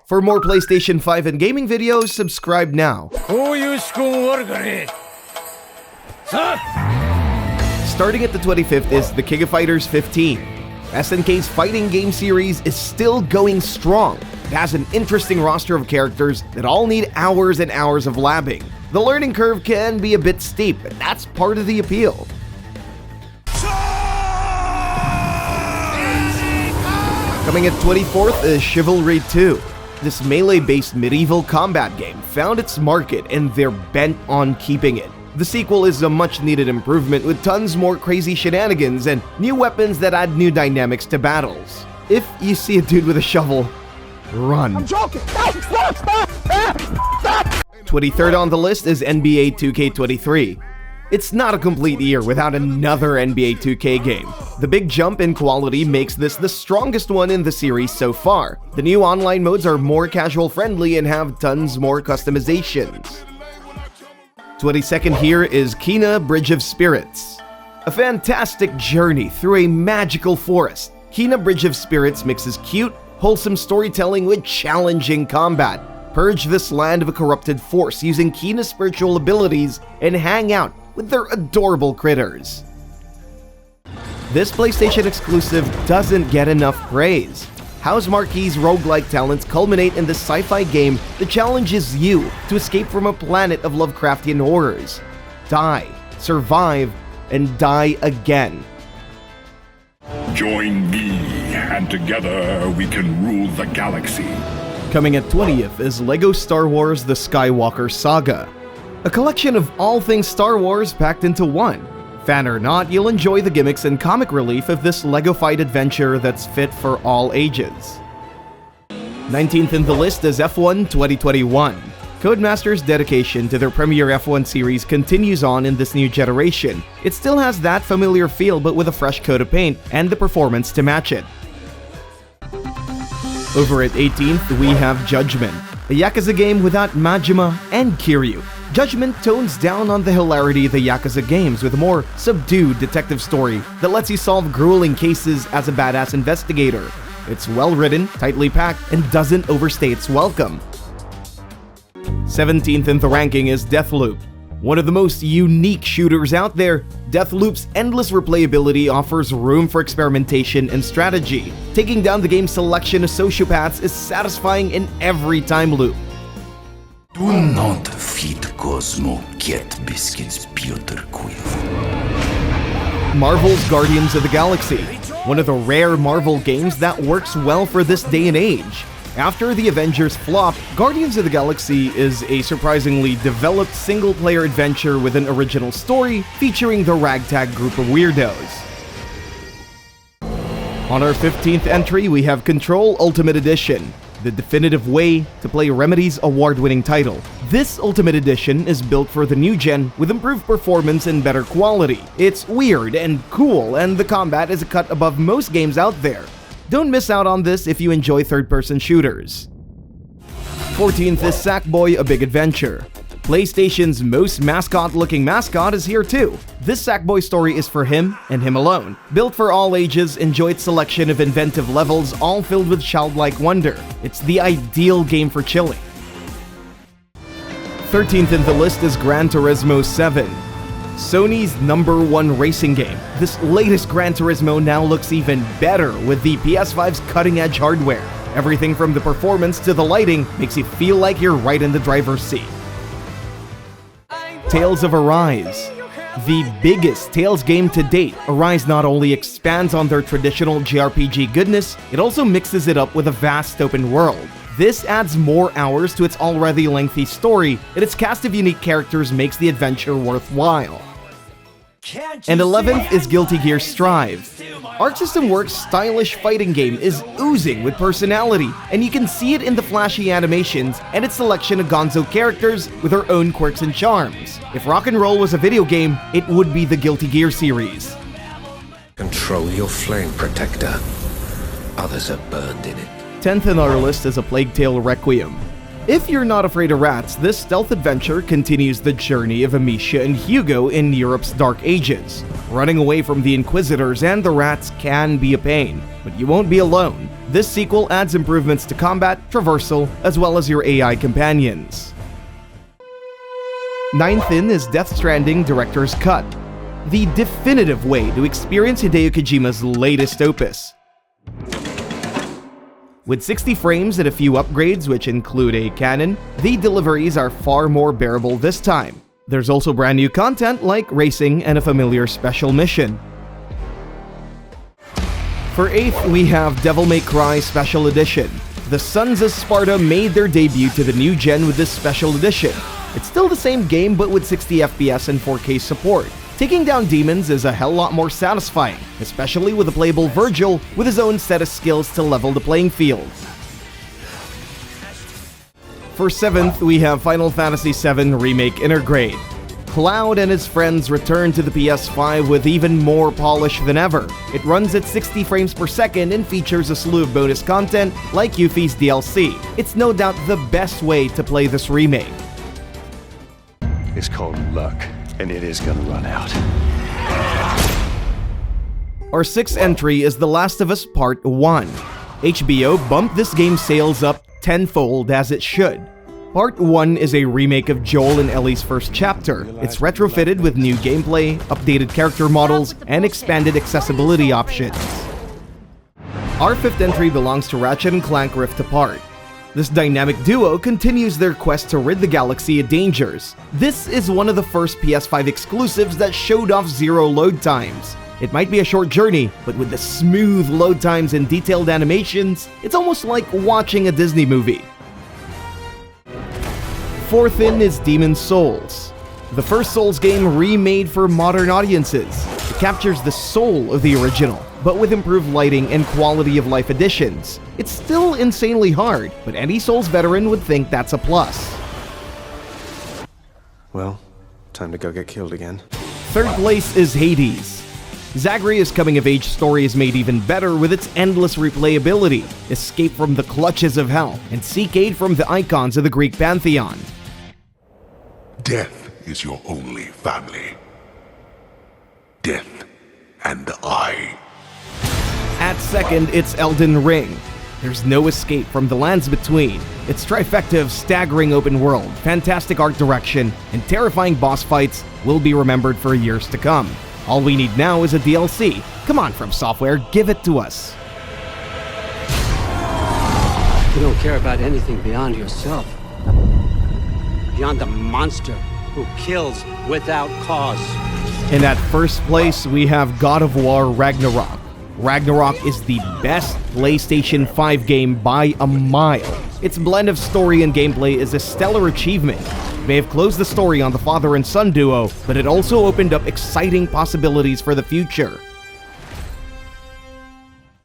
For more PlayStation 5 and gaming videos, subscribe now. Starting at the 25th is the King of Fighters 15. SNK's fighting game series is still going strong. It has an interesting roster of characters that all need hours and hours of labbing. The learning curve can be a bit steep, but that's part of the appeal. Coming at 24th is Chivalry 2. This melee-based medieval combat game found its market and they're bent on keeping it. The sequel is a much-needed improvement with tons more crazy shenanigans and new weapons that add new dynamics to battles. If you see a dude with a shovel, run. I'm joking! Stop! 23rd on the list is NBA 2K23. It's not a complete year without another NBA 2K game. The big jump in quality makes this the strongest one in the series so far. The new online modes are more casual-friendly and have tons more customizations. 22nd here is Kena Bridge of Spirits. A fantastic journey through a magical forest. Kena Bridge of Spirits mixes cute, wholesome storytelling with challenging combat. Purge this land of a corrupted force using Kena's spiritual abilities and hang out with their adorable critters. This PlayStation exclusive doesn't get enough praise. House Marquee's roguelike talents culminate in this sci-fi game that challenges you to escape from a planet of Lovecraftian horrors. Die, survive, and die again. Join me, and together we can rule the galaxy. Coming at 20th is LEGO Star Wars The SKYWALKER Saga. A collection of all things Star Wars packed into one. Fan or not, you'll enjoy the gimmicks and comic relief of this LEGO fight adventure that's fit for all ages. 19th in the list is F1 2021. Codemasters' dedication to their premier F1 series continues on in this new generation. It still has that familiar feel but with a fresh coat of paint and the performance to match it. Over at 18th, we have Judgment, a Yakuza game without Majima and Kiryu. Judgment tones down on the hilarity of the Yakuza games with a more subdued detective story that lets you solve grueling cases as a badass investigator. It's well written, tightly packed, and doesn't overstay its welcome. 17th in the ranking is Deathloop. One of the most unique shooters out there, Deathloop's endless replayability offers room for experimentation and strategy. Taking down the game's selection of sociopaths is satisfying in every time loop. Do not feed Cosmo cat biscuits, Peter Quill. Marvel's Guardians of the Galaxy, one of the rare Marvel games that works well for this day and age. After the Avengers flop, Guardians of the Galaxy is a surprisingly developed single-player adventure with an original story featuring the ragtag group of weirdos. On our 15th entry, we have Control Ultimate Edition, the definitive way to play Remedy's award-winning title. This Ultimate Edition is built for the new gen with improved performance and better quality. It's weird and cool, and the combat is a cut above most games out there. Don't miss out on this if you enjoy third-person shooters. 14th is Sackboy: A Big Adventure. PlayStation's most mascot-looking mascot is here too. This Sackboy story is for him and him alone. Built for all ages, enjoy its selection of inventive levels all filled with childlike wonder. It's the ideal game for chilling. 13th in the list is Gran Turismo 7. Sony's #1 racing game. This latest Gran Turismo now looks even better with the PS5's cutting-edge hardware. Everything from the performance to the lighting makes you feel like you're right in the driver's seat. Tales of Arise. The biggest Tales game to date, Arise not only expands on their traditional JRPG goodness, it also mixes it up with a vast open world. This adds more hours to its already lengthy story, and its cast of unique characters makes the adventure worthwhile. And 11th is Guilty Gear Strive. Arc System Works' stylish fighting game is oozing with personality, and you can see it in the flashy animations and its selection of gonzo characters with their own quirks and charms. If rock and roll was a video game, it would be the Guilty Gear series. Control your flame, Protector. Others are burned in it. 10th on our list is A Plague Tale: Requiem. If you're not afraid of rats, this stealth adventure continues the journey of Amicia and Hugo in Europe's Dark Ages. Running away from the Inquisitors and the rats can be a pain, but you won't be alone. This sequel adds improvements to combat, traversal, as well as your AI companions. Ninth in is Death Stranding Director's Cut, the definitive way to experience Hideo Kojima's latest opus. With 60 frames and a few upgrades which include a cannon, the deliveries are far more bearable this time. There's also brand new content like racing and a familiar special mission. For 8th, we have Devil May Cry Special Edition. The Sons of Sparta made their debut to the new gen with this special edition. It's still the same game but with 60 FPS and 4K support. Taking down demons is a hell lot more satisfying, especially with a playable Virgil with his own set of skills to level the playing field. For 7th, we have Final Fantasy VII Remake Intergrade. Cloud and his friends return to the PS5 with even more polish than ever. It runs at 60 frames per second and features a slew of bonus content like Yuffie's DLC. It's no doubt the best way to play this remake. It's called luck, and it is gonna run out. Our 6th entry is The Last of Us Part 1. HBO bumped this game's sales up tenfold as it should. Part 1 is a remake of Joel and Ellie's first chapter. It's retrofitted with new gameplay, updated character models, and expanded accessibility options. Our 5th entry belongs to Ratchet and Clank Rift Apart. This dynamic duo continues their quest to rid the galaxy of dangers. This is one of the first PS5 exclusives that showed off zero load times. It might be a short journey, but with the smooth load times and detailed animations, it's almost like watching a Disney movie. 4th in is Demon's Souls. The first Souls game remade for modern audiences. It captures the soul of the original, but with improved lighting and quality of life additions. It's still insanely hard, but any Souls veteran would think that's a plus. Well, time to go get killed again. 3rd place is Hades. Zagreus' coming-of-age story is made even better with its endless replayability, escape from the clutches of hell, and seek aid from the icons of the Greek pantheon. Death is your only family. Death and I. At 2nd, it's Elden Ring. There's no escape from the lands between. Its trifecta of staggering open world, fantastic art direction, and terrifying boss fights will be remembered for years to come. All we need now is a DLC. Come on, From Software, give it to us. You don't care about anything beyond yourself. Beyond the monster who kills without cause. And at 1st place, we have God of War Ragnarok. Ragnarok is the best PlayStation 5 game by a mile. Its blend of story and gameplay is a stellar achievement. It may have closed the story on the father and son duo, but it also opened up exciting possibilities for the future.